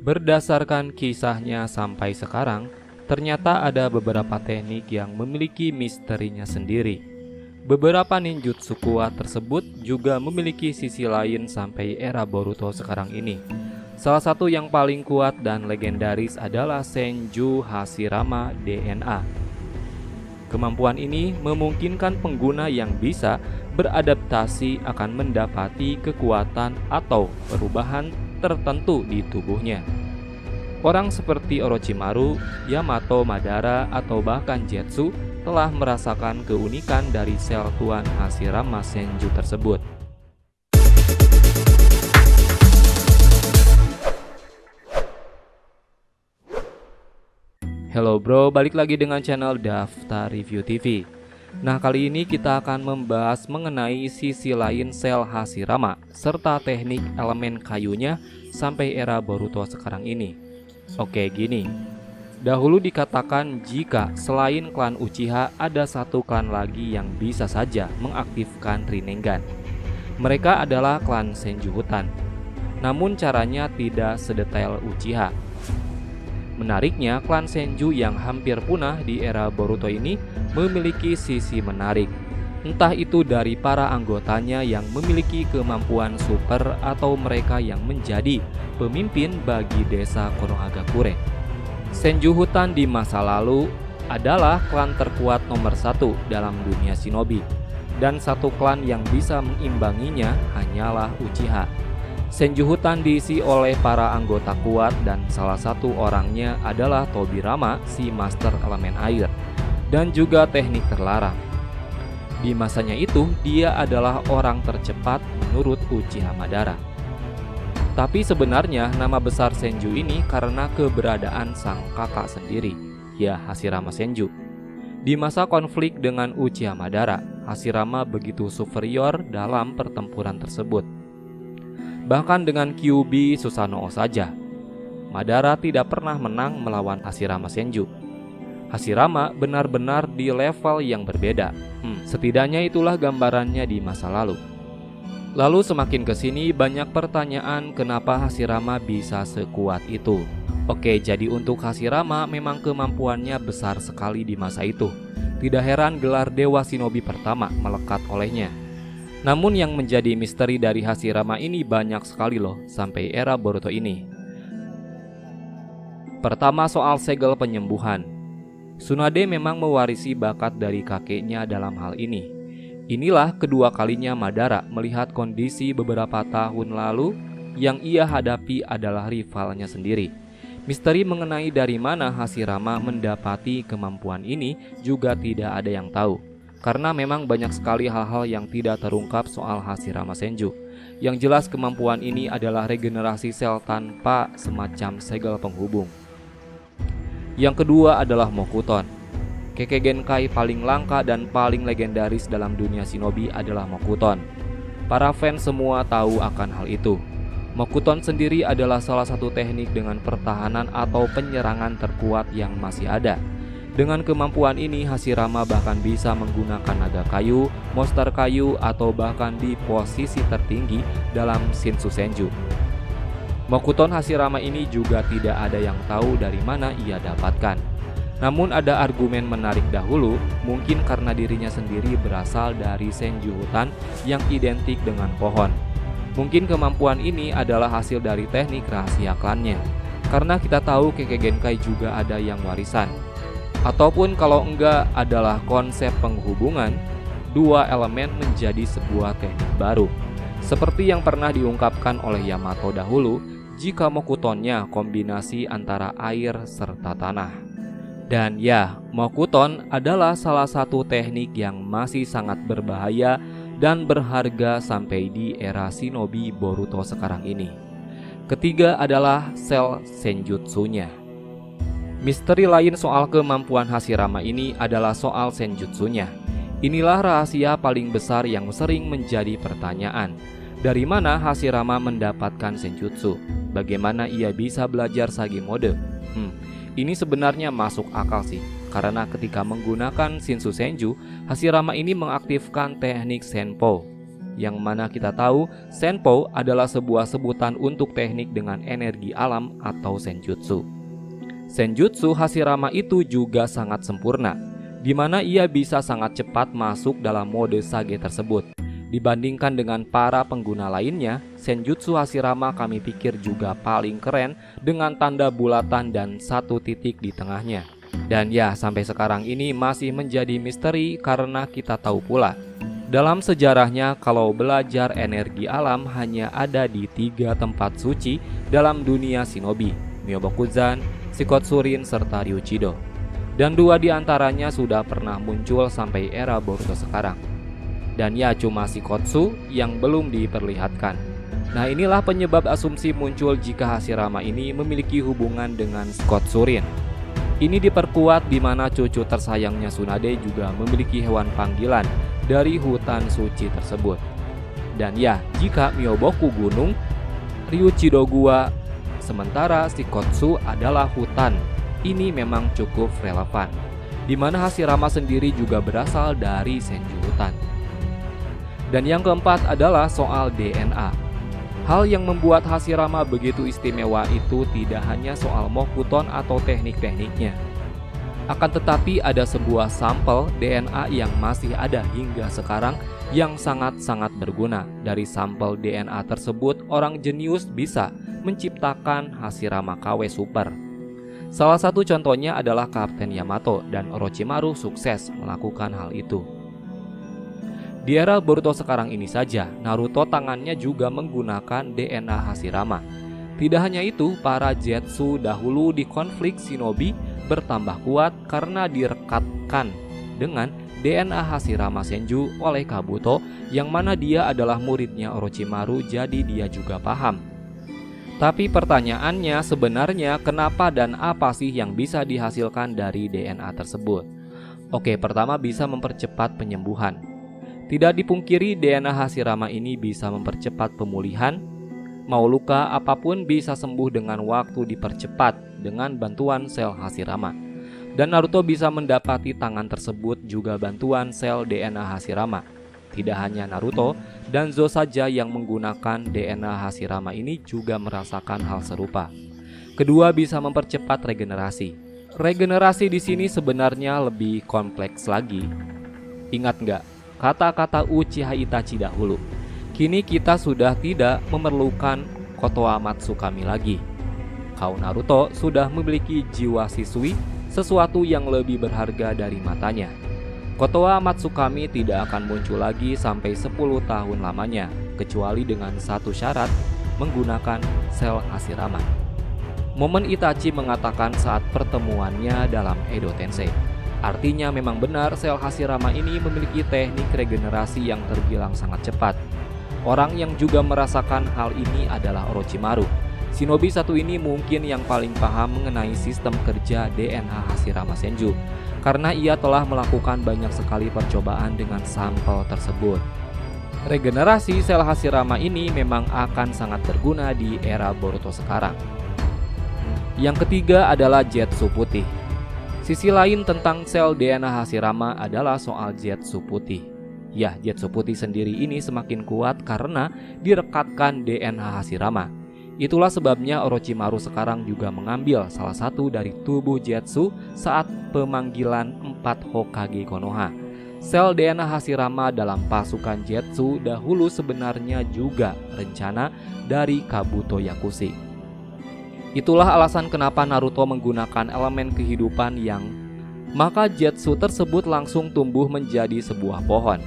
Berdasarkan kisahnya sampai sekarang, ternyata ada beberapa teknik yang memiliki misterinya sendiri. Beberapa ninjutsu kuat tersebut juga memiliki sisi lain sampai era Boruto sekarang ini. Salah satu yang paling kuat dan legendaris adalah Senju Hashirama DNA. Kemampuan ini memungkinkan pengguna yang bisa beradaptasi akan mendapati kekuatan atau perubahan tertentu di tubuhnya. Orang seperti Orochimaru, Yamato, Madara, atau bahkan Zetsu telah merasakan keunikan dari sel tuan Hashirama Senju tersebut. Hello bro, balik lagi dengan channel Daftar Review TV. Nah, kali ini kita akan membahas mengenai sisi lain sel Hashirama serta teknik elemen kayunya sampai era Boruto sekarang ini. Oke, gini. Dahulu dikatakan jika selain klan Uchiha ada satu klan lagi yang bisa saja mengaktifkan Rinnegan. Mereka adalah klan Senju Hutan. Namun caranya tidak sedetail Uchiha. Menariknya, klan Senju yang hampir punah di era Boruto ini memiliki sisi menarik. Entah itu dari para anggotanya yang memiliki kemampuan super atau mereka yang menjadi pemimpin bagi desa Konohagakure. Senju Hutan di masa lalu adalah klan terkuat nomor satu dalam dunia shinobi, dan satu klan yang bisa mengimbanginya hanyalah Uchiha. Senju Hutan diisi oleh para anggota kuat dan salah satu orangnya adalah Tobirama, si master elemen air, dan juga teknik terlarang. Di masanya itu, dia adalah orang tercepat menurut Uchiha Madara. Tapi sebenarnya nama besar Senju ini karena keberadaan sang kakak sendiri, ya Hashirama Senju. Di masa konflik dengan Uchiha Madara, Hashirama begitu superior dalam pertempuran tersebut. Bahkan dengan Kyuubi Susanoo saja, Madara tidak pernah menang melawan Hashirama Senju. Hashirama benar-benar di level yang berbeda. Setidaknya itulah gambarannya di masa lalu. Lalu semakin kesini banyak pertanyaan kenapa Hashirama bisa sekuat itu. Oke, jadi untuk Hashirama memang kemampuannya besar sekali di masa itu. Tidak heran gelar Dewa Shinobi pertama melekat olehnya. Namun yang menjadi misteri dari Hashirama ini banyak sekali loh sampai era Boruto ini. Pertama, soal segel penyembuhan. Tsunade memang mewarisi bakat dari kakeknya dalam hal ini. Inilah kedua kalinya Madara melihat kondisi beberapa tahun lalu yang ia hadapi adalah rivalnya sendiri. Misteri mengenai dari mana Hashirama mendapati kemampuan ini juga tidak ada yang tahu. Karena memang banyak sekali hal-hal yang tidak terungkap soal Hashirama Senju. Yang jelas kemampuan ini adalah regenerasi sel tanpa semacam segel penghubung. Yang kedua adalah Mokuton. Kekkei Genkai paling langka dan paling legendaris dalam dunia shinobi adalah Mokuton. Para fans semua tahu akan hal itu. Mokuton sendiri adalah salah satu teknik dengan pertahanan atau penyerangan terkuat yang masih ada. Dengan kemampuan ini Hashirama bahkan bisa menggunakan naga kayu, monster kayu, atau bahkan di posisi tertinggi dalam Shinsu Senju. Mokuton Hashirama ini juga tidak ada yang tahu dari mana ia dapatkan. Namun ada argumen menarik dahulu, mungkin karena dirinya sendiri berasal dari Senju Hutan yang identik dengan pohon. Mungkin kemampuan ini adalah hasil dari teknik rahasia klannya. Karena kita tahu Kekkei Genkai juga ada yang warisan. Ataupun kalau enggak adalah konsep penghubungan dua elemen menjadi sebuah teknik baru. Seperti yang pernah diungkapkan oleh Yamato dahulu, jika Mokutonnya kombinasi antara air serta tanah. Dan ya, Mokuton adalah salah satu teknik yang masih sangat berbahaya dan berharga sampai di era shinobi Boruto sekarang ini. Ketiga adalah sel senjutsunya. Misteri lain soal kemampuan Hashirama ini adalah soal senjutsunya. Inilah rahasia paling besar yang sering menjadi pertanyaan. Dari mana Hashirama mendapatkan senjutsu? Bagaimana ia bisa belajar Sage mode? Ini sebenarnya masuk akal sih. Karena ketika menggunakan Shinsu Senju, Hashirama ini mengaktifkan teknik Senpo. yang mana kita tahu Senpou adalah sebuah sebutan untuk teknik dengan energi alam atau senjutsu. Senjutsu Hashirama itu juga sangat sempurna, di mana ia bisa sangat cepat masuk dalam mode Sage tersebut. Dibandingkan dengan para pengguna lainnya, Senjutsu Hashirama kami pikir juga paling keren dengan tanda bulatan dan satu titik di tengahnya. Dan ya, sampai sekarang ini masih menjadi misteri karena kita tahu pula dalam sejarahnya kalau belajar energi alam hanya ada di 3 tempat suci dalam dunia shinobi, Myobokuzan, Shikotsurin, serta Ryuchido. Dan 2 di antaranya sudah pernah muncul sampai era Boruto sekarang. Dan ya, cuma Shikotsu yang belum diperlihatkan. Nah, inilah penyebab asumsi muncul jika Hashirama ini memiliki hubungan dengan Shikotsurin. Ini diperkuat di mana cucu tersayangnya Tsunade juga memiliki hewan panggilan dari hutan suci tersebut. Dan ya, jika Myoboku gunung, Ryuchido gua, sementara Shikotsu adalah hutan, ini memang cukup relevan. Di mana Hashirama sendiri juga berasal dari Senju hutan. Dan yang keempat adalah soal DNA. Hal yang membuat Hashirama begitu istimewa itu tidak hanya soal Mokuton atau teknik-tekniknya. Akan tetapi ada sebuah sampel DNA yang masih ada hingga sekarang yang sangat-sangat berguna. Dari sampel DNA tersebut, orang jenius bisa menciptakan Hashirama KW Super. Salah satu contohnya adalah Kapten Yamato, dan Orochimaru sukses melakukan hal itu. Di era Boruto sekarang ini saja, Naruto tangannya juga menggunakan DNA Hashirama. Tidak hanya itu, para Zetsu dahulu di konflik shinobi bertambah kuat karena direkatkan dengan DNA Hashirama Senju oleh Kabuto, yang mana dia adalah muridnya Orochimaru, jadi dia juga paham. Tapi pertanyaannya sebenarnya kenapa dan apa sih yang bisa dihasilkan dari DNA tersebut? Oke, pertama bisa mempercepat penyembuhan. Tidak dipungkiri DNA Hashirama ini bisa mempercepat pemulihan. Mau luka apapun bisa sembuh dengan waktu dipercepat dengan bantuan sel Hashirama. Dan Naruto bisa mendapati tangan tersebut juga bantuan sel DNA Hashirama. Tidak hanya Naruto, Danzo saja yang menggunakan DNA Hashirama ini juga merasakan hal serupa. Kedua, bisa mempercepat regenerasi. Regenerasi di sini sebenarnya lebih kompleks lagi. Ingat nggak kata-kata Uchiha Itachi dahulu? Kini kita sudah tidak memerlukan Kotoa Matsukami lagi. Kau Naruto sudah memiliki jiwa siswi, sesuatu yang lebih berharga dari matanya. Kotoa Matsukami tidak akan muncul lagi sampai 10 tahun lamanya, kecuali dengan satu syarat, menggunakan sel Hashirama. Momen Itachi mengatakan saat pertemuannya dalam Edo Tensei. Artinya memang benar sel Hashirama ini memiliki teknik regenerasi yang terbilang sangat cepat. Orang yang juga merasakan hal ini adalah Orochimaru. Shinobi satu ini mungkin yang paling paham mengenai sistem kerja DNA Hashirama Senju, karena ia telah melakukan banyak sekali percobaan dengan sampel tersebut. Regenerasi sel Hashirama ini memang akan sangat berguna di era Boruto sekarang. Yang ketiga adalah Zetsu putih. Sisi lain tentang sel DNA Hashirama adalah soal Zetsu putih. Ya, Zetsu putih sendiri ini semakin kuat karena direkatkan DNA Hashirama. Itulah sebabnya Orochimaru sekarang juga mengambil salah satu dari tubuh Zetsu saat pemanggilan 4 Hokage Konoha. Sel DNA Hashirama dalam pasukan Zetsu dahulu sebenarnya juga rencana dari Kabuto Yakushi. Itulah alasan kenapa Naruto menggunakan elemen kehidupan yang maka Zetsu tersebut langsung tumbuh menjadi sebuah pohon.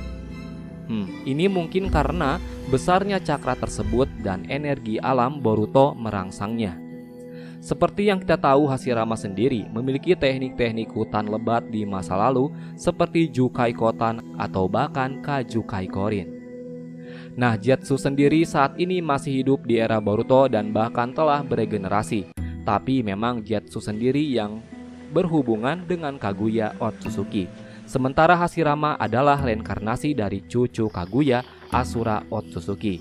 Ini mungkin karena besarnya cakra tersebut dan energi alam Boruto merangsangnya. Seperti yang kita tahu, Hashirama sendiri memiliki teknik-teknik hutan lebat di masa lalu seperti Jukai Kotan atau bahkan Kajukai Korin. Nah, Zetsu sendiri saat ini masih hidup di era Boruto dan bahkan telah beregenerasi. Tapi memang Zetsu sendiri yang berhubungan dengan Kaguya Otsutsuki. Sementara Hashirama adalah reinkarnasi dari cucu Kaguya, Asura Otsutsuki.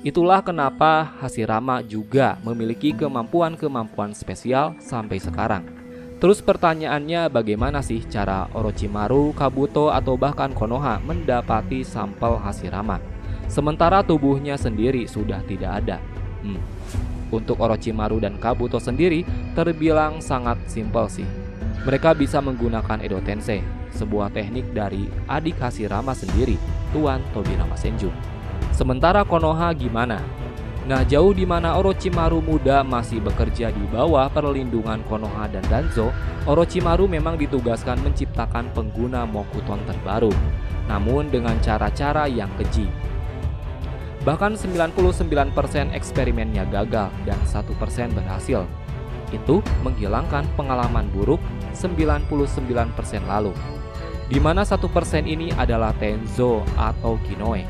Itulah kenapa Hashirama juga memiliki kemampuan-kemampuan spesial sampai sekarang. Terus pertanyaannya, bagaimana sih cara Orochimaru, Kabuto, atau bahkan Konoha mendapati sampel Hashirama? sementara tubuhnya sendiri sudah tidak ada. Untuk Orochimaru dan Kabuto sendiri terbilang sangat simpel sih. Mereka bisa menggunakan Edo Tensei, sebuah teknik dari adik Hashirama sendiri, Tuan Tobirama Senju. Sementara Konoha gimana? Nah, jauh di mana Orochimaru muda masih bekerja di bawah perlindungan Konoha dan Danzo, Orochimaru memang ditugaskan menciptakan pengguna Mokuton terbaru, namun dengan cara-cara yang keji. Bahkan 99% eksperimennya gagal dan 1% berhasil. Itu menghilangkan pengalaman buruk 99% lalu, di mana 1% ini adalah Tenzo atau Kinoe.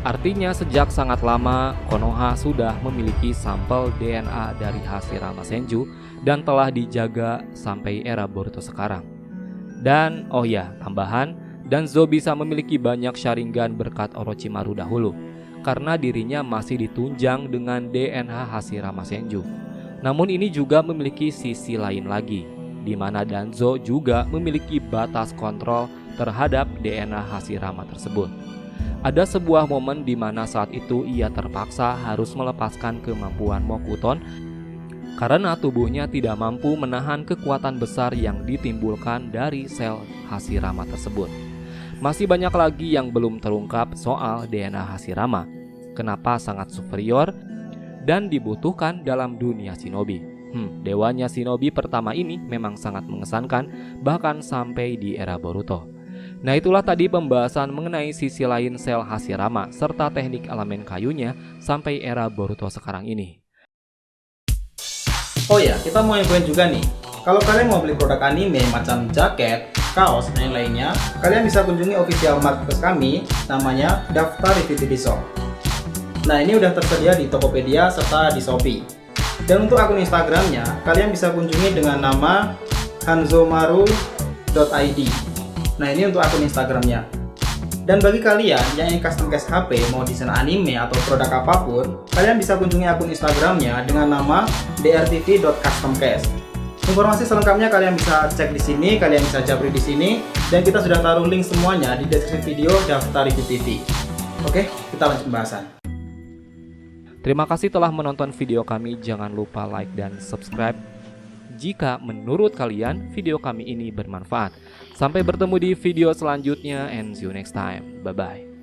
Artinya sejak sangat lama Konoha sudah memiliki sampel DNA dari Hashirama Senju dan telah dijaga sampai era Boruto sekarang. Dan oh ya, tambahan, Danzo bisa memiliki banyak Sharingan berkat Orochimaru dahulu, karena dirinya masih ditunjang dengan DNA Hashirama Senju. Namun ini juga memiliki sisi lain lagi, di mana Danzo juga memiliki batas kontrol terhadap DNA Hashirama tersebut. Ada sebuah momen di mana saat itu ia terpaksa harus melepaskan kemampuan Mokuton karena tubuhnya tidak mampu menahan kekuatan besar yang ditimbulkan dari sel Hashirama tersebut. Masih banyak lagi yang belum terungkap soal DNA Hashirama, kenapa sangat superior dan dibutuhkan dalam dunia shinobi. Dewanya shinobi pertama ini memang sangat mengesankan, bahkan sampai di era Boruto. Nah, itulah tadi pembahasan mengenai sisi lain sel Hashirama serta teknik elemen kayunya sampai era Boruto sekarang ini. Oh ya, kita mau infoin juga nih, kalau kalian mau beli produk anime macam jaket, kaos, dan yang lainnya, kalian bisa kunjungi official marketplace kami, namanya Daftar Review TV Shop. Nah, ini udah tersedia di Tokopedia serta di Shopee. Dan untuk akun Instagramnya, kalian bisa kunjungi dengan nama hanzomaru.id. Nah, ini untuk akun Instagramnya. Dan bagi kalian yang ingin custom case HP, mau desain anime atau produk apapun, kalian bisa kunjungi akun Instagramnya dengan nama drtv.customcase. Informasi selengkapnya kalian bisa cek di sini, kalian bisa japri di sini, dan kita sudah taruh link semuanya di deskripsi video Daftar Review TV. Oke, kita lanjut pembahasan. Terima kasih telah menonton video kami. Jangan lupa like dan subscribe jika menurut kalian video kami ini bermanfaat. Sampai bertemu di video selanjutnya and see you next time. Bye bye.